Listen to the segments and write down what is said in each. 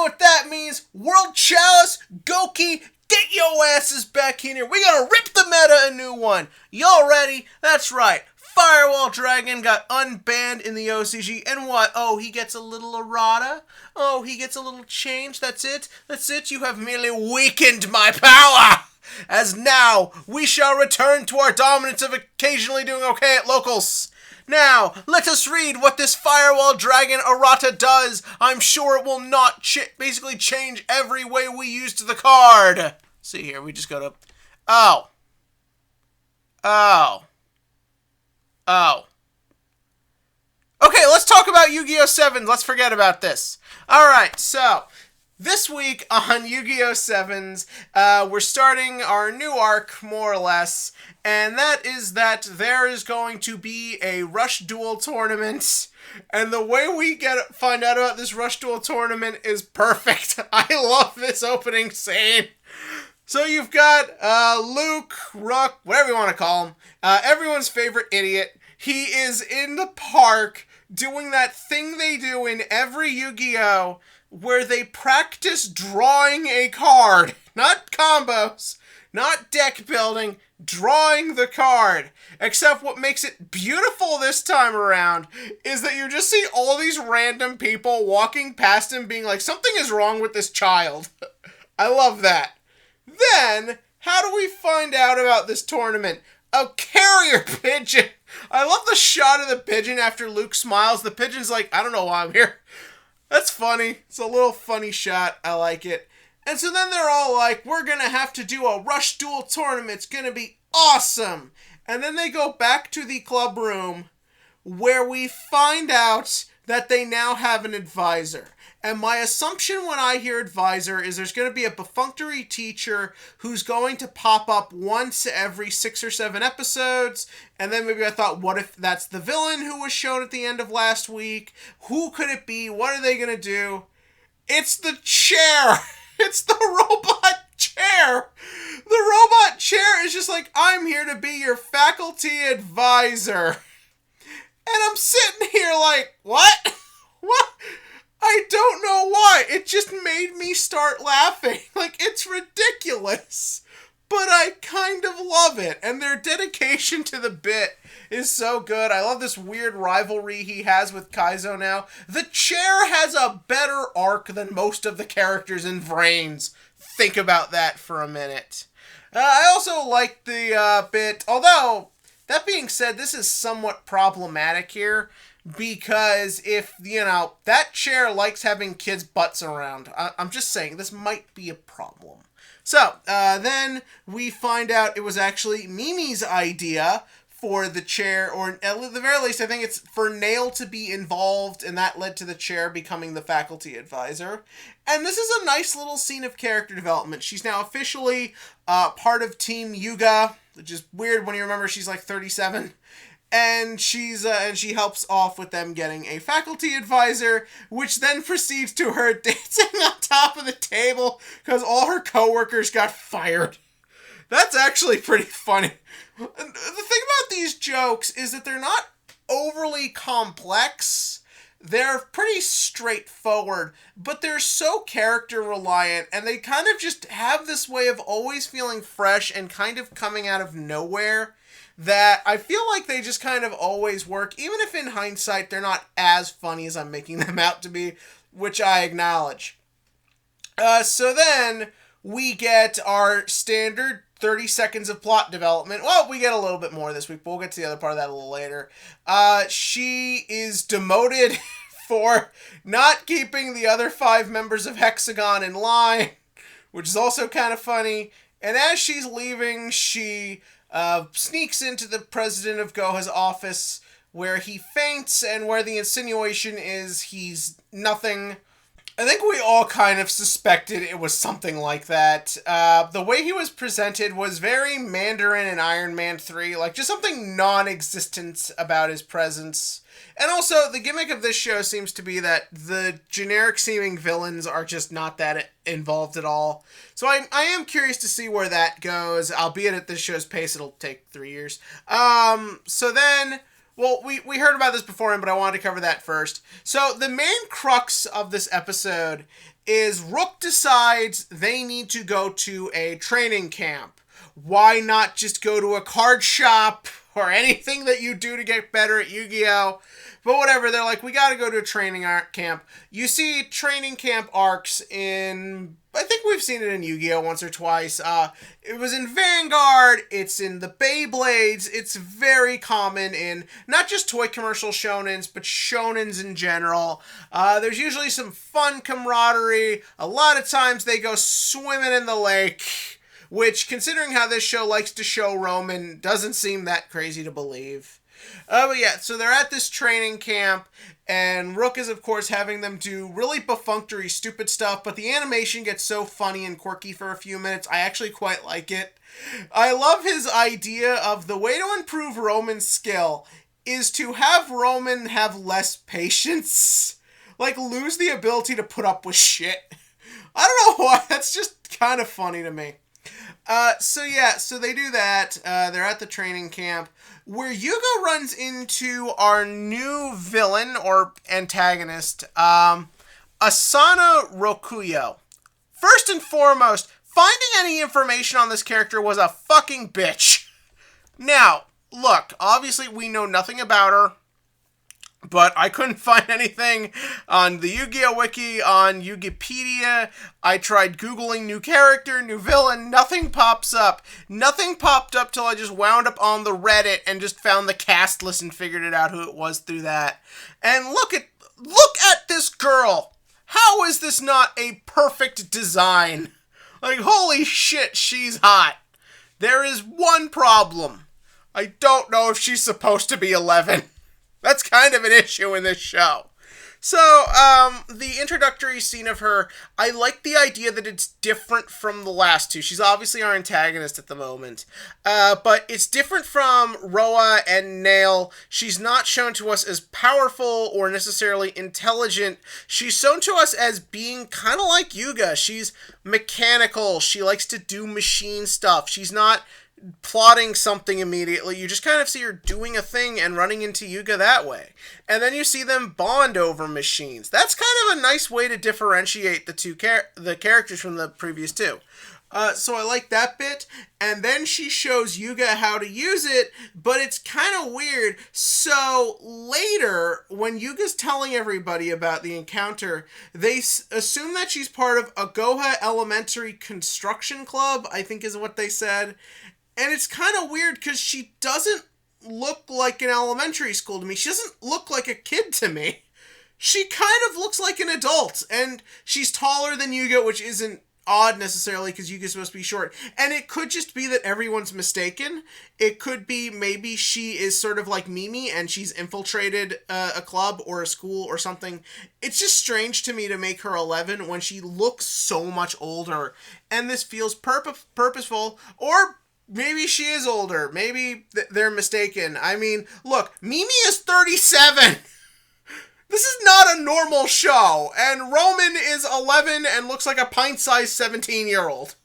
what that means. World Chalice, Goki, get your asses back in here. We gotta rip the meta a new one. Y'all ready? That's right. Firewall Dragon got unbanned in the OCG, and what? Oh, he gets a little errata? Oh, he gets a little change? That's it? That's it? You have merely weakened my power! As now, we shall return to our dominance of occasionally doing okay at locals. Now, let us read what this Firewall Dragon errata does. I'm sure it will not basically change every way we used the card. See here, we just go to... Oh. Okay, let's talk about Yu-Gi-Oh! 7. Let's forget about this. Alright, so... This week on Yu-Gi-Oh! 7s, we're starting our new arc, more or less, and that is that there is going to be a Rush Duel tournament, and the way we find out about this Rush Duel tournament is perfect. I love this opening scene. So you've got Luke, Rook, whatever you want to call him, everyone's favorite idiot. He is in the park doing that thing they do in every Yu-Gi-Oh! Where they practice drawing a card. Not combos, not deck building, drawing the card. Except what makes it beautiful this time around is that you just see all these random people walking past him being like, something is wrong with this child. I love that. Then, how do we find out about this tournament? A carrier pigeon. I love the shot of the pigeon after Luke smiles. The pigeon's like, I don't know why I'm here. That's funny. It's a little funny shot. I like it. And so then they're all like, we're going to have to do a Rush Duel tournament. It's going to be awesome. And then they go back to the club room where we find out that they now have an advisor. And my assumption when I hear advisor is there's going to be a perfunctory teacher who's going to pop up once every 6 or 7 episodes. And then maybe I thought, what if that's the villain who was shown at the end of last week? Who could it be? What are they going to do? It's the chair. It's the robot chair. The robot chair is just like, I'm here to be your faculty advisor. And I'm sitting here like, what? What? I don't know why. It just made me start laughing. Like, it's ridiculous. But I kind of love it. And their dedication to the bit is so good. I love this weird rivalry he has with Kaizo now. The chair has a better arc than most of the characters in Vrains. Think about that for a minute. I also like the bit, although, that being said, this is somewhat problematic here. Because if, that chair likes having kids' butts around. I'm just saying, this might be a problem. So, then we find out it was actually Mimi's idea for the chair, or at the very least, I think it's for Nail to be involved, and that led to the chair becoming the faculty advisor. And this is a nice little scene of character development. She's now officially part of Team Yuga, which is weird when you remember she's like 37. And she helps off with them getting a faculty advisor, which then proceeds to her dancing on top of the table because all her coworkers got fired. That's actually pretty funny. The thing about these jokes is that they're not overly complex. They're pretty straightforward, but they're so character reliant, and they kind of just have this way of always feeling fresh and kind of coming out of nowhere. That I feel like they just kind of always work, even if in hindsight they're not as funny as I'm making them out to be, which I acknowledge. So then we get our standard 30 seconds of plot development. Well, we get a little bit more this week, but we'll get to the other part of that a little later. She is demoted for not keeping the other 5 members of Hexagon in line, which is also kind of funny. And as she's leaving, she... sneaks into the president of Goha's office where he faints and where the insinuation is he's nothing. I think we all kind of suspected it was something like that. The way he was presented was very Mandarin and Iron Man 3, like just something non-existent about his presence. And also, the gimmick of this show seems to be that the generic-seeming villains are just not that involved at all. So I am curious to see where that goes, albeit at this show's pace, it'll take 3 years. So then, well, we heard about this beforehand, but I wanted to cover that first. So the main crux of this episode is Rook decides they need to go to a training camp. Why not just go to a card shop or anything that you do to get better at Yu-Gi-Oh? But whatever, they're like, we gotta go to a training camp. You see training camp arcs in... I think we've seen it in Yu-Gi-Oh! Once or twice. It was in Vanguard, it's in the Beyblades, it's very common in not just toy commercial shonens, but shonens in general. There's usually some fun camaraderie. A lot of times they go swimming in the lake, which, considering how this show likes to show Roman, doesn't seem that crazy to believe. But yeah, so they're at this training camp, and Rook is, of course, having them do really perfunctory, stupid stuff, but the animation gets so funny and quirky for a few minutes, I actually quite like it. I love his idea of the way to improve Roman's skill is to have Roman have less patience. Like, lose the ability to put up with shit. I don't know why, that's just kind of funny to me. So they do that. They're at the training camp where Yuga runs into our new villain or antagonist, Asana Rokuyo. First and foremost, finding any information on this character was a fucking bitch. Now, look, obviously we know nothing about her, but I couldn't find anything on the Yu-Gi-Oh! Wiki, on Yugipedia. I tried Googling new character, new villain. Nothing pops up. Nothing popped up till I just wound up on the Reddit and just found the cast list and figured it out who it was through that. And look at this girl. How is this not a perfect design? Like, holy shit, she's hot. There is one problem. I don't know if she's supposed to be 11. That's kind of an issue in this show. So, the introductory scene of her, I like the idea that it's different from the last two. She's obviously our antagonist at the moment. But it's different from Roa and Nail. She's not shown to us as powerful or necessarily intelligent. She's shown to us as being kind of like Yuga. She's mechanical. She likes to do machine stuff. She's not plotting something immediately. You just kind of see her doing a thing and running into Yuga that way. And then you see them bond over machines. That's kind of a nice way to differentiate the characters from the previous two. So I like that bit. And then she shows Yuga how to use it, but it's kind of weird. So later, when Yuga's telling everybody about the encounter, they assume that she's part of Agoha Elementary Construction Club, I think is what they said. And it's kind of weird because she doesn't look like an elementary school to me. She doesn't look like a kid to me. She kind of looks like an adult. And she's taller than Yuga, which isn't odd necessarily because Yuga's supposed to be short. And it could just be that everyone's mistaken. It could be maybe she is sort of like Mimi and she's infiltrated a club or a school or something. It's just strange to me to make her 11 when she looks so much older. And this feels purposeful, or maybe she is older. Maybe they're mistaken. I mean, look, Mimi is 37. This is not a normal show. And Roman is 11 and looks like a pint-sized 17-year-old.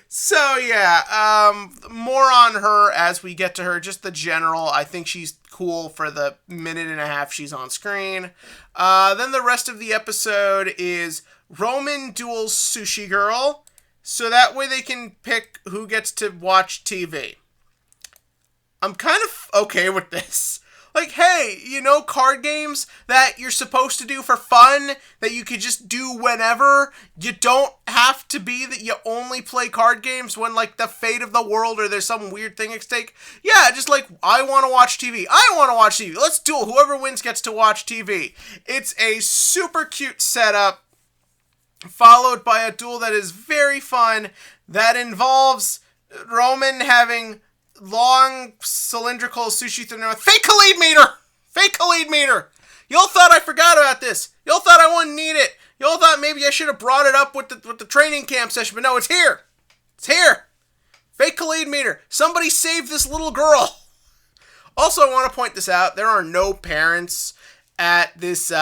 So, yeah, more on her as we get to her. Just the general. I think she's cool for the minute and a half she's on screen. Then the rest of the episode is Roman duels Sushi Girl. So that way they can pick who gets to watch TV. I'm kind of okay with this. Like, hey, you know, card games that you're supposed to do for fun, that you could just do whenever. You don't have to be that you only play card games when, like, the fate of the world or there's some weird thing at stake. Yeah, just like, I want to watch TV. I want to watch TV. Let's duel. Whoever wins gets to watch TV. It's a super cute setup, followed by a duel that is very fun, that involves Roman having long cylindrical sushi thinner. Fake Khalid meter! Fake Khalid meter! Y'all thought I forgot about this. Y'all thought I wouldn't need it. Y'all thought maybe I should have brought it up with the training camp session, but no, it's here. It's here. Fake Khalid meter. Somebody save this little girl. Also, I want to point this out. There are no parents at this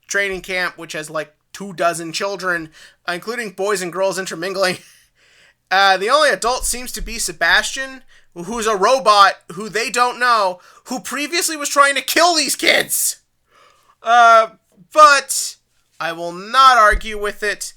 training camp, which has like 24 children, including boys and girls intermingling. The only adult seems to be Sebastian, who's a robot who they don't know, who previously was trying to kill these kids. But I will not argue with it,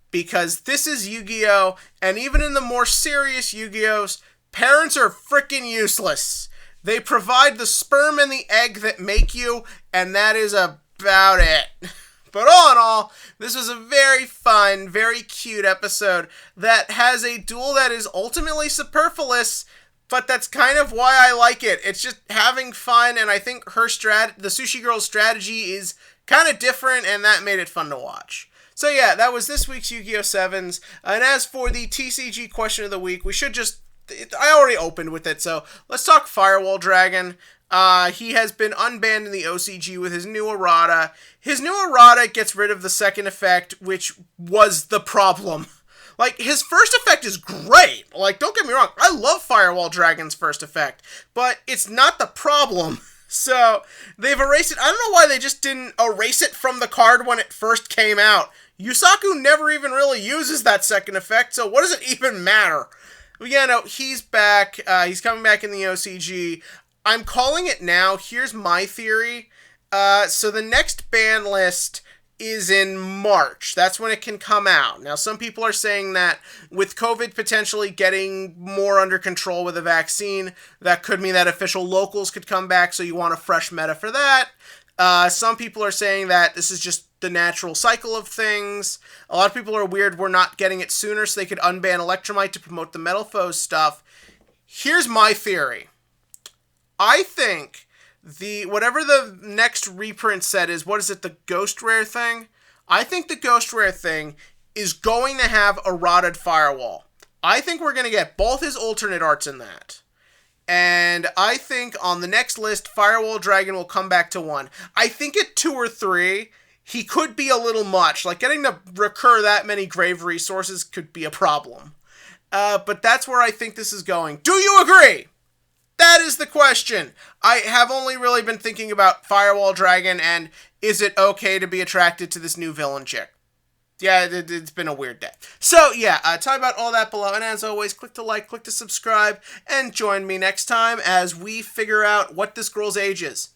because this is Yu-Gi-Oh! And even in the more serious Yu-Gi-Ohs, parents are freaking useless. They provide the sperm and the egg that make you, and that is about it. But all in all, this was a very fun, very cute episode that has a duel that is ultimately superfluous, but that's kind of why I like it. It's just having fun, and I think the Sushi Girl's strategy is kind of different, and that made it fun to watch. So yeah, that was this week's Yu-Gi-Oh! 7s. And as for the TCG Question of the Week, I already opened with it, so let's talk Firewall Dragon. He has been unbanned in the OCG with his new errata. His new errata gets rid of the second effect, which was the problem. Like, his first effect is great. Like, don't get me wrong, I love Firewall Dragon's first effect, but it's not the problem. So, they've erased it. I don't know why they just didn't erase it from the card when it first came out. Yusaku never even really uses that second effect, so what does it even matter? But yeah, no, he's back. He's coming back in the OCG. I'm calling it now. Here's my theory. So the next ban list is in March. That's when it can come out. Now, some people are saying that with COVID potentially getting more under control with a vaccine, that could mean that official locals could come back, so you want a fresh meta for that. Some people are saying that this is just the natural cycle of things. A lot of people are weird we're not getting it sooner so they could unban Electromite to promote the Metal Foes stuff. Here's my theory. I think whatever the next reprint set is, what is it, the Ghost Rare thing? I think the Ghost Rare thing is going to have a Rotted Firewall. I think we're going to get both his alternate arts in that. And I think on the next list, Firewall Dragon will come back to 1. I think at 2 or 3, he could be a little much. Like, getting to recur that many grave resources could be a problem. But that's where I think this is going. Do you agree? That is the question. I have only really been thinking about Firewall Dragon and is it okay to be attracted to this new villain chick? Yeah, it's been a weird day. So yeah, talk about all that below. And as always, click to like, click to subscribe, and join me next time as we figure out what this girl's age is.